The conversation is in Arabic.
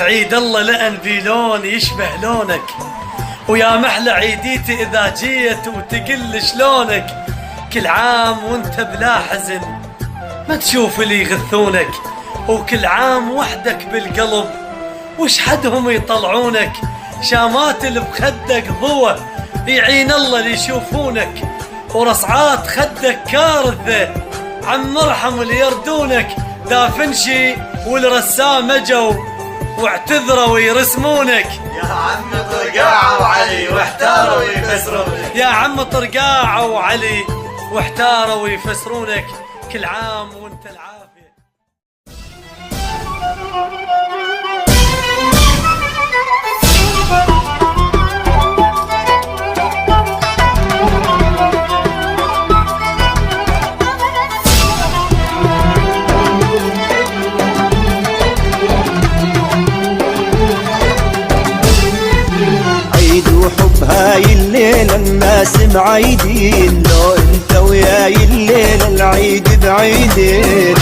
عيد الله لأن في لون يشبه لونك، ويا محلى عيديتي إذا جيت وتقل شلونك. كل عام وانت بلا حزن ما تشوف اللي يغثونك، وكل عام وحدك بالقلب وش حدهم يطلعونك. شامات اللي بخدك ضوى يعين الله اللي يشوفونك، ورصعات خدك كارثة عم مرحم اللي يردونك. دافنشي والرسام اجوا واعتذروا ويرسمونك. يا عم طرقاعة وعلي واحتاروا ويفسرونك. يا عم طرقاعة وعلي واحتاروا ويفسرونك. كل عام وانت العافية. عيد وحب هاي الليلة الناس معيدين، لو انت وياي الليلة العيد بعيدين.